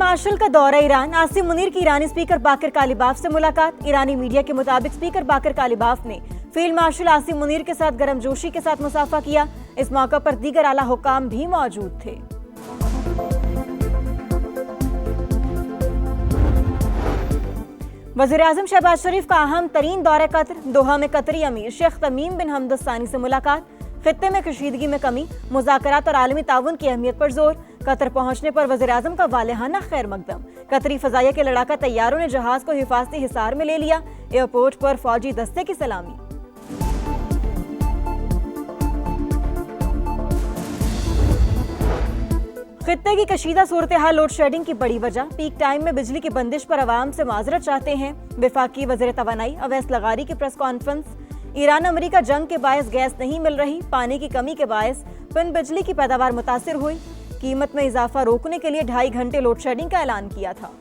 Martial का दौरा Iran. Asim Munir की ईरानी स्पीकर बाकर कालिबाफ से मुलाकात। ईरानी मीडिया के मुताबिक स्पीकर बाकर कालिबाफ ने फील्ड मार्शल आसिम मुनीर के साथ गर्मजोशी के साथ मुसाफा किया। इस मौके पर दीगर आला हुकाम भी मौजूद थे। वज़ीर-ए-आज़म शहबाज शरीफ का अहम तरीन दौरा कतर। दोहा में कतरी अमीर शेख तमीम बिन हमद अल सानी से मुलाकात। खित्ते में कशीदगी में कमी, मुज़ाकरात और आलमी ताउन की अहमियत पर जोर। कतर पहुंचने पर वज़ीर-ए-आज़म का वालेहाना खैर मकदम। कतरी फजाइया के लड़ाका तैयारों ने जहाज को हिफाजती हिसार में ले लिया। एयरपोर्ट पर फौजी दस्ते की सलामी। खित्ते की कशीदा सूरत हाल लोड शेडिंग की बड़ी वजह। पीक टाइम में बिजली की बंदिश पर अवाम से माजरत चाहते हैं। वफाकी वज़ीर तवानाई अवैस लगारी की प्रेस कॉन्फ्रेंस। ईरान अमेरिका जंग के बायस गैस नहीं मिल रही। पानी की कमी के बायस पन बिजली की पैदावार मुतासिर हुई। कीमत में इजाफा रोकने के लिए 2.5 घंटे लोड शेडिंग का ऐलान किया था।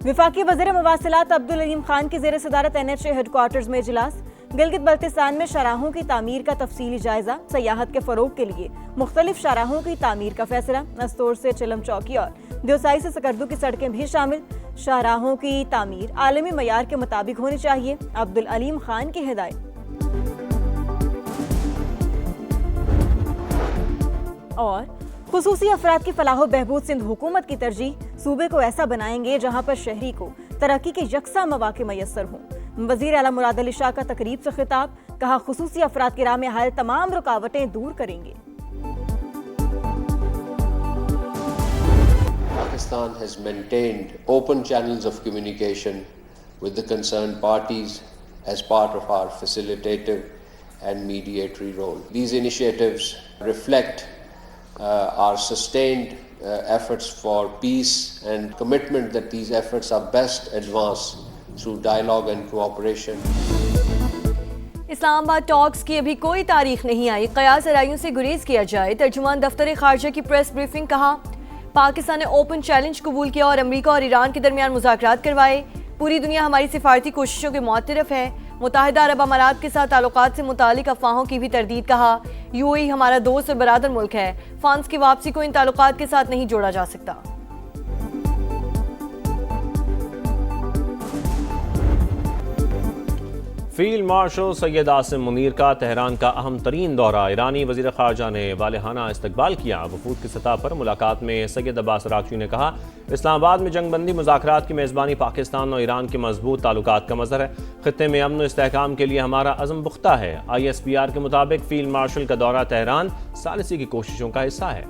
वफाकी वज़ीर मवासिलात अब्दुल अलीम खान की ज़ेर सदारत NHA हेडक्वार्टर्स में इजलास। गिलगित बल्तिस्तान में शाहराहों की तामीर का तफसीली जायजा। सयाहत के फरोग के लिए मुख्तलिफ शाहराहों की तामीर का फैसला। नस्तोर से चिलम चौकी और देवसाई से सकर्दू की सड़कें भी शामिल। शाहराहों की तामीर आलमी मयार के मुताबिक होनी चाहिए। अब्दुल अलीम खान की हिदायत। और खुसूसी अफराद की फलाह बहबूद सिंध हुकूमत की तरजीह। सूबे को ऐसा बनाएंगे जहां पर शहरी को तरक्की के यकसा मौके मयसर हों। वज़ीर आला मुराद अली शाह का तकरीब से खिताब। कहा खुसूसी अफराद की राह में हाल तमाम रुकावटें दूर करेंगे। Pakistan has maintained open channels of communication with the concerned parties as part of our facilitative and mediatory role. These initiatives reflect our sustained efforts for peace and commitment that these efforts are best advanced through dialogue and cooperation. Islamabad talks की अभी कोई तारीख नहीं आई। कयास आराइयों से गुरेज किया जाए। तर्जुमान दफ्तर खारजा की प्रेस ब्रीफिंग। कहा पाकिस्तान ने ओपन चैलेंज कबूल किया और अमेरिका और ईरान के दरमियान मुज़ाकरात करवाए। पूरी दुनिया हमारी सिफारती कोशिशों के मुअत्तरफ है। मुत्तहिदा अरब अमारात के साथ ताल्लुकात से मुतालिक अफवाहों की भी तरदीद। कहा UAE हमारा दोस्त और बरादर मुल्क है। फंड्स की वापसी को इन ताल्लुकात के साथ नहीं जोड़ा जा सकता। फील्ड मार्शल सैयद आसिम मुनीर का तेहरान का अहम तरीन दौरा। ईरानी वज़ीर ख़ारजा ने वालेहाना इस्तकबाल किया। वफूद की सतह पर मुलाकात में सैयद अब्बास अराग़ची ने कहा इस्लामाबाद में जंगबंदी मुज़ाकरात की मेज़बानी पाकिस्तान और ईरान के मजबूत ताल्लुकात का मज़हर है। खित्ते में अमन और इस्तेहकाम के लिए हमारा अज़म पुख्ता है। ISPR के मुताबिक फील्ड मार्शल का दौरा तेहरान सालिसी की कोशिशों का हिस्सा है।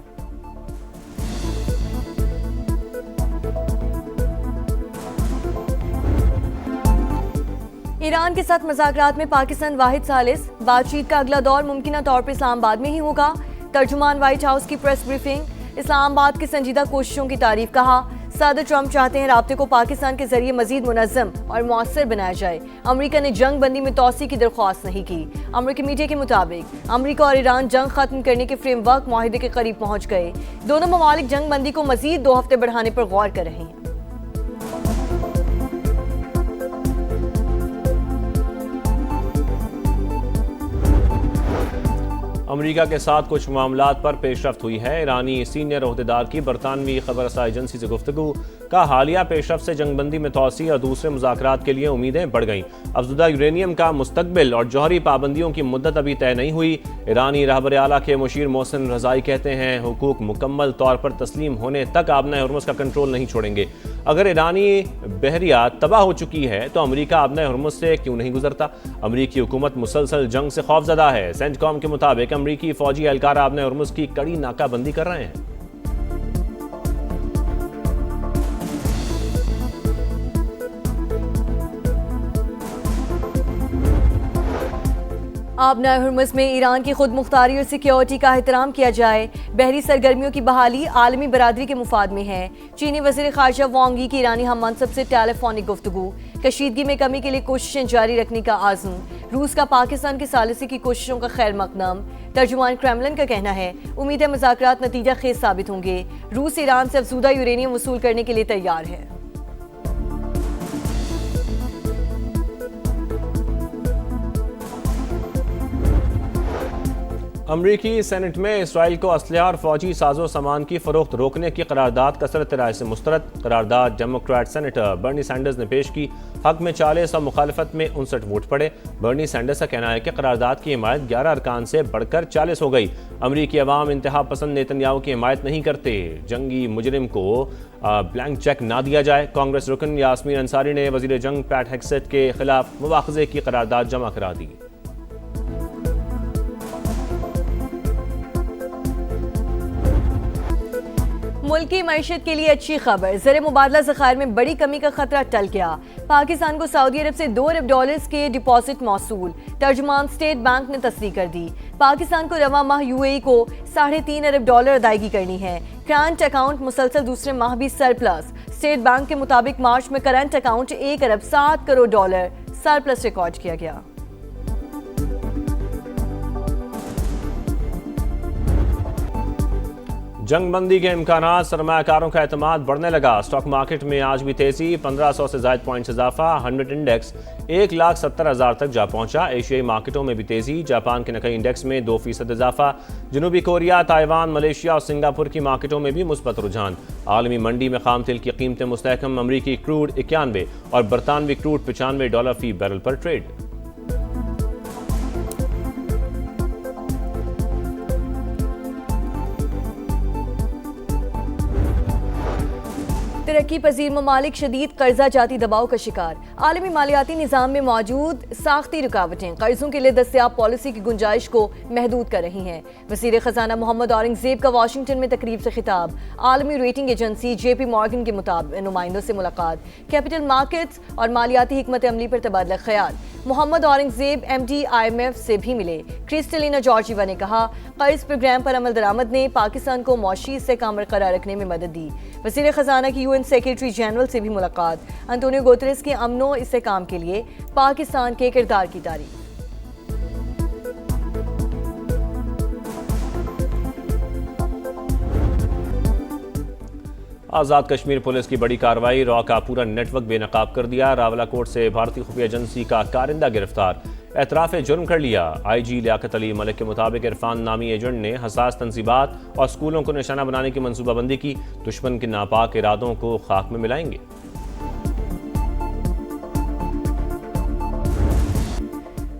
ईरान के साथ मुज़ाकरात में पाकिस्तान वाहिद सालिस। बातचीत का अगला दौर मुमकिन तौर पर इस्लामाबाद में ही होगा। तर्जुमान व्हाइट हाउस की प्रेस ब्रीफिंग। इस्लामाबाद की संजीदा कोशिशों की तारीफ। कहा सदर ट्रंप चाहते हैं राब्ते को पाकिस्तान के जरिए मजीद मुनज़्ज़म और मौसर बनाया जाए। अमरीका ने जंग बंदी में तोसी की दरख्वास्त नहीं की। अमरीकी मीडिया के मुताबिक अमरीका और ईरान जंग खत्म करने के फ्रेमवर्क मुआहिदे के करीब पहुंच गए। दोनों ममालिक जंग बंदी को मजीद 2 हफ्ते बढ़ाने पर गौर कर रहे हैं। अमेरिका के साथ कुछ मामलात पर पेशरफ्त हुई है। ईरानी सीनियर ओहदेदार की बरतानवी खबर रसा एजेंसी से गुफ्तगू। का हालिया पेशरफ्त से जंगबंदी में तोसी और दूसरे मुज़ाकरात के लिए उम्मीदें बढ़ गईं। अफजुदा यूरेनियम का मुस्तकबिल और जौहरी पाबंदियों की मुद्दत अभी तय नहीं हुई। ईरानी रहबर आला के मुशीर मोहसिन रज़ाई कहते हैं हुकूक मुकम्मल तौर पर तस्लीम होने तक आबना हुर्मुज़ का कंट्रोल नहीं छोड़ेंगे। अगर ईरानी बहरिया तबाह हो चुकी है तो अमरीका आबना हुर्मुज़ से क्यों नहीं गुजरता। अमरीकी हुकूमत मुसलसल जंग से खौफजदा है। सेंटकॉम के मुताबिक अमरीकी फौजी एहलकार आबना हुर्मुज़ की कड़ी नाकाबंदी कर रहे हैं। आबना हुर्मुज़ में ईरान की खुद मुख्तारी और सिक्योरिटी का एहतराम किया जाए। बहरी सरगर्मियों की बहाली आलमी बरादरी के मुफाद में है। चीनी वज़ीर ख़ारजा वांग यी की ईरानी हम मनसब से टेलीफोनिक गुफ्तगू। कशीदगी में कमी के लिए कोशिशें जारी रखने का आज़म। रूस का पाकिस्तान की सालिसी की कोशिशों का खैर मकदम। तर्जुमान क्रेमलिन का कहना है उम्मीद है मुज़ाकरात नतीजा खेज साबित होंगे। रूस ईरान से अफजूदा यूरेनियम वसूल करने के लिए तैयार है। अमरीकी सेनेट में इसराइल को असलहा और फौजी साजो सामान की फरोख्त रोकने की करारदाद कसरत राय से मुस्तरद। करारदाद डेमोक्रेट सेनेटर बर्नी सैंडर्स ने पेश की। हक में 40 और मुखालफत में 59 वोट पड़े। बर्नी सैंडर्स का कहना है कि करारदाद की हिमायत 11 अरकान से बढ़कर 40 हो गई। अमरीकी अवाम इंतहा पसंद नेतन्याहू की हिमायत नहीं करते। जंगी मुजरिम को ब्लैंक चेक ना दिया जाए। कांग्रेस रुकन यास्मीन अंसारी ने वजीर जंग पैट हेग्सेट के खिलाफ मुवाखजे की करारदाद जमा करा दी। मुल्की मईशत के लिए अच्छी खबर, ज़र मुबादला ज़खायर में बड़ी कमी का खतरा टल गया। पाकिस्तान को सऊदी अरब से $2 अरब के डिपॉजिट मौसूल, तर्जुमान स्टेट बैंक ने तस्दीक कर दी। पाकिस्तान को रवा माह UAE को $3.5 अरब अदायगी करनी है। करंट अकाउंट मुसलसल दूसरे माह भी सरप्लस। स्टेट बैंक के मुताबिक मार्च में करंट अकाउंट $1 अरब 7 करोड़ सरप्लस रिकॉर्ड किया गया। जंगबंदी के इम्कानात, सरमायाकारों का एतमाद बढ़ने लगा। स्टॉक मार्केट में आज भी तेजी, 1500 से ज़ायद पॉइंट्स इजाफा। 100 इंडेक्स 1,70,000 तक जा पहुंचा। एशियाई मार्केटों में भी तेजी, जापान के निकाई इंडेक्स में 2% इजाफा। जनूबी कोरिया, ताइवान, मलेशिया और सिंगापुर की मार्केटों में भी मुस्बत रुझान। आलमी मंडी में खाम तेल की कीमतें मुस्तहकम। अमरीकी क्रूड 91 और बरतानवी क्रूड $95 फी बैरल पर ट्रेड। तरक्की पजीर ममालिक शदीद कर्जा जाती दबाव का शिकार। आलमी मालियाती निज़ाम में मौजूद साख्ती रुकावटें कर्जों के लिए दस्तयाब पॉलिसी की गुंजाइश को महदूद कर रही हैं। वज़ीर ख़जाना मोहम्मद औरंगज़ेब का वाशिंगटन में तकरीब से खिताब। आलमी रेटिंग एजेंसी JP मॉर्गन के मुताबिक नुमाइंदों से मुलाकात। कैपिटल मार्केट्स और मालियाती हिकमत अमली पर तबादला ख्याल। मोहम्मद औरंगज़ेब MD IMF से भी मिले। क्रिस्टलिना जॉर्जिवा ने कहा, कर्ज प्रोग्राम पर अमल दरामद ने पाकिस्तान को मौशी इस्तेहकाम बरकरार रखने में मदद दी। वज़ीर ख़जाना की UN सेक्रेटरी जनरल से भी मुलाकात। अंतोनियो गुतेरेस के अमनो इस्तेहकाम के लिए पाकिस्तान के किरदार की तारीफ। आज़ाद कश्मीर पुलिस की बड़ी कार्रवाई, रॉ का पूरा नेटवर्क बेनकाब कर दिया। रावलाकोट से भारतीय खुफिया एजेंसी का कारिंदा गिरफ्तार, एतराफ़ जुर्म कर लिया। IG लियाकत अली मलिक के मुताबिक इरफान नामी एजेंट ने हसास तंजीबात और स्कूलों को निशाना बनाने की मनसूबाबंदी की। दुश्मन के नापाक इरादों को खाक में मिलाएंगे।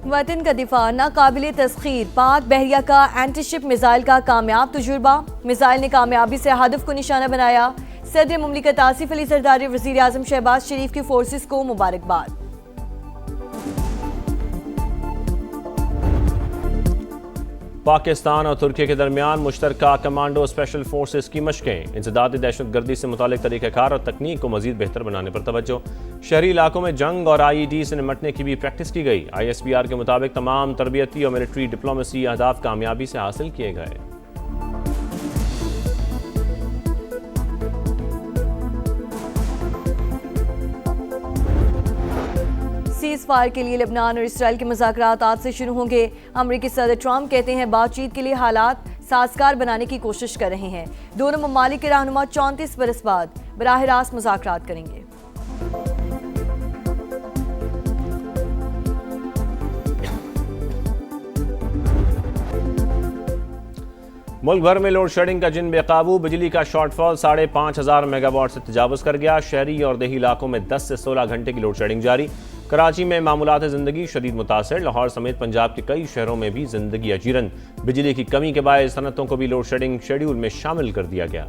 वतन का दिफा नाकाबिले तस्खीर, पाक बहरिया का एंटीशिप मिसाइल का कामयाब तजुर्बा। मिसाइल ने कामयाबी से हदफ को निशाना बनाया। सदर मुमलिकत आसिफ अली जरदारी वज़ीर आज़म शहबाज शरीफ की फोर्सेस को मुबारकबाद। पाकिस्तान और तुर्की के दरमियान मुश्तरका कमांडो स्पेशल फोर्सेस की मशकें, इंसदादी दहशतगर्दी से मुतालिक तरीक़ाकार और तकनीक को मजीद बेहतर बनाने पर तवज्जो। शहरी इलाकों में जंग और IED से निमटने की भी प्रैक्टिस की गई। ISPR के मुताबिक तमाम तरबियती और मिलिट्री डिप्लोमेसी अहदाफ कामयाबी से हासिल किए गए। सीज फायर के लिए लेबनान और इसराइल के मुज़ाकरात आज से शुरू होंगे। अमरीकी सदर ट्रंप कहते हैं बातचीत के लिए हालात साजगार बनाने की कोशिश कर रहे हैं। दोनों ममालिक के रहनुमा 34 बरस बाद बराह रास्त मुज़ाकरात करेंगे। मुल्क भर में लोड शेडिंग का जिन बेकाबू, बिजली का शॉर्टफॉल 5,500 मेगावाट से तजावुज़ कर गया। शहरी और देही इलाकों में 10 से 16 घंटे की लोड शेडिंग जारी। कराची में मामूलात ज़िंदगी शदीद मुतासर। लाहौर समेत पंजाब के कई शहरों में भी ज़िंदगी अजीरन। बिजली की कमी के बायस सनतों को भी लोड शेडिंग शेड्यूल में शामिल कर दिया गया।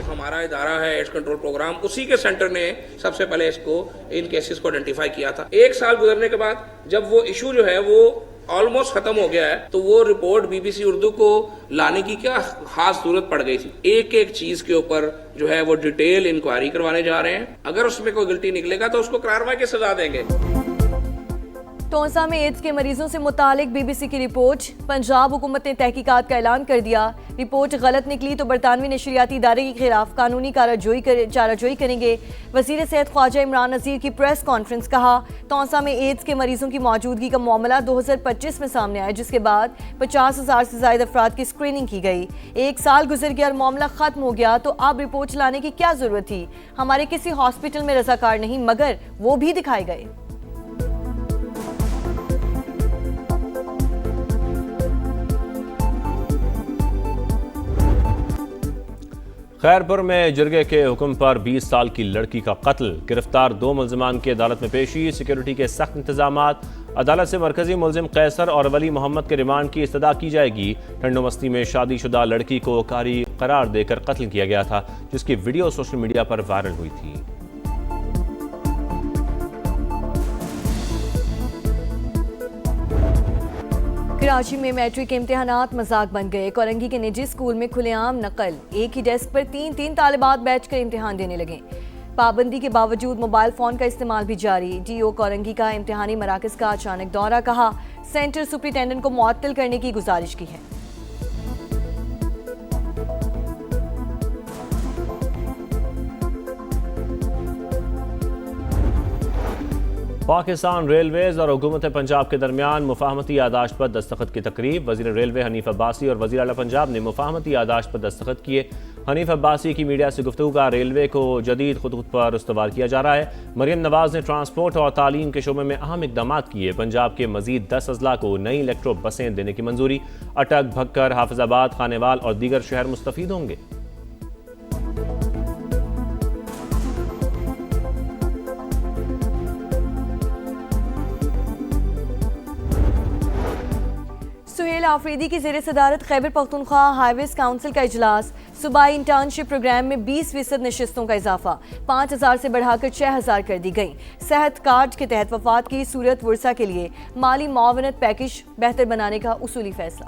हमारा इदारा है एड्स कंट्रोल प्रोग्राम, उसी के सेंटर ने सबसे पहले इन केसेस को आइडेंटिफाई किया था। 1 साल गुजरने के बाद जब वो इशू जो है वो ऑलमोस्ट खत्म हो गया है, तो वो रिपोर्ट BBC उर्दू को लाने की क्या खास जरूरत पड़ गई थी। एक एक चीज के ऊपर जो है वो डिटेल इंक्वायरी करवाने जा रहे हैं। अगर उसमें कोई गलती निकलेगा तो उसको कार्रवाई की सजा देंगे। टोंसा में एड्स के मरीजों से मुतालिक बीबीसी की रिपोर्ट। पंजाब हुकूमत ने तहकीकात का ऐलान कर दिया। रिपोर्ट गलत निकली तो बरतानवी नशरियाती इदारे के खिलाफ कानूनी चाराजोई करेंगे। वजीर सेहत ख्वाजा इमरान नज़ीर की प्रेस कॉन्फ्रेंस। कहा टोंसा में एड्स के मरीजों की मौजूदगी का मामला 2025 में सामने आया, जिसके बाद 50,000 से ज्यादा अफराद की स्क्रीनिंग की गई। 1 साल गुजर गया और मामला खत्म हो गया, तो अब रिपोर्ट लाने की क्या जरूरत थी? हमारे किसी हॉस्पिटल में रजाकार नहीं, मगर वो भी दिखाए गए। खैरपुर में जिरगे के हुक्म पर 20 साल की लड़की का कत्ल। गिरफ्तार 2 मुलजमान की अदालत में पेशी। सिक्योरिटी के सख्त इंतजामात। अदालत से मरकजी मुलजिम कैसर और वली मोहम्मद के रिमांड की इस्तदा की जाएगी। ठंडो मस्ती में शादीशुदा लड़की को कारी करार देकर कत्ल किया गया था, जिसकी वीडियो सोशल मीडिया पर वायरल हुई थी। कराची में मैट्रिक के इम्तिहानात मजाक बन गए। कोरंगी के निजी स्कूल में खुलेआम नकल। एक ही डेस्क पर 3-3 तालिबात बैठकर इम्तिहान देने लगे। पाबंदी के बावजूद मोबाइल फोन का इस्तेमाल भी जारी। डीओ कोरंगी का इम्तिहानी मराकज का अचानक दौरा। कहा सेंटर सुपरिटेंडेंट को मुअत्तल करने की गुजारिश की है। पाकिस्तान रेलवेज और हुकूमत पंजाब के दरमियान मुफाहमती यादाश्त पर दस्तखत की तकरीब। वज़ीर रेलवे हनीफ अब्बासी और वज़ीर आला पंजाब ने मुफाहमती यादाश्त पर दस्तखत किए। हनीफ अब्बासी की मीडिया से गुफ्तगू का रेलवे को जदीद खुतूत पर इस्तवार किया जा रहा है। मरियम नवाज ने ट्रांसपोर्ट और तालीम के शोबे में अहम इकदाम किए। पंजाब के मजीद 10 अजला को नई इलेक्ट्रो बसें देने की मंजूरी। अटक, भक्कर, हाफिजाबाद, खानेवाल और दीगर शहर मुस्तफीद होंगे। सुहेल आफरीदी की ज़ेर सदारत खैबर पख्तूनख्वा हाईवेज काउंसिल का इजलास। सूबाई इंटर्नशिप प्रोग्राम में 20% नशिस्तों का इजाफा 5,000 से बढ़ाकर 6,000 कर दी गई। सेहत कार्ड के तहत वफात की सूरत वर्सा के लिए माली मुआवनत पैकेज बेहतर बनाने का उसूली फैसला।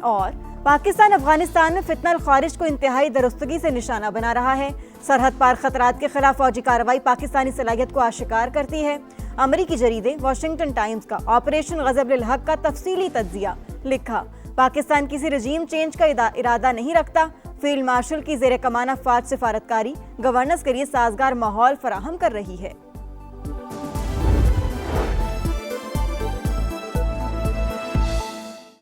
और पाकिस्तान अफगानिस्तान में फितना खारिज को इंतहाई दुरुस्तगी से निशाना बना रहा है। सरहद पार खतरात के खिलाफ फौजी कार्रवाई पाकिस्तानी सलाहियत को आशिकार करती है। अमरीकी जरीदे वॉशिंगटन टाइम्स का ऑपरेशन गज़ब-उल हक का तफसीली तज्जिया। लिखा पाकिस्तान किसी रजीम चेंज का इरादा नहीं रखता। फील्ड मार्शल की ज़ेर कमान अफवाज सिफारतकारी गवर्नेंस के लिए साजगार माहौल फराहम कर रही है।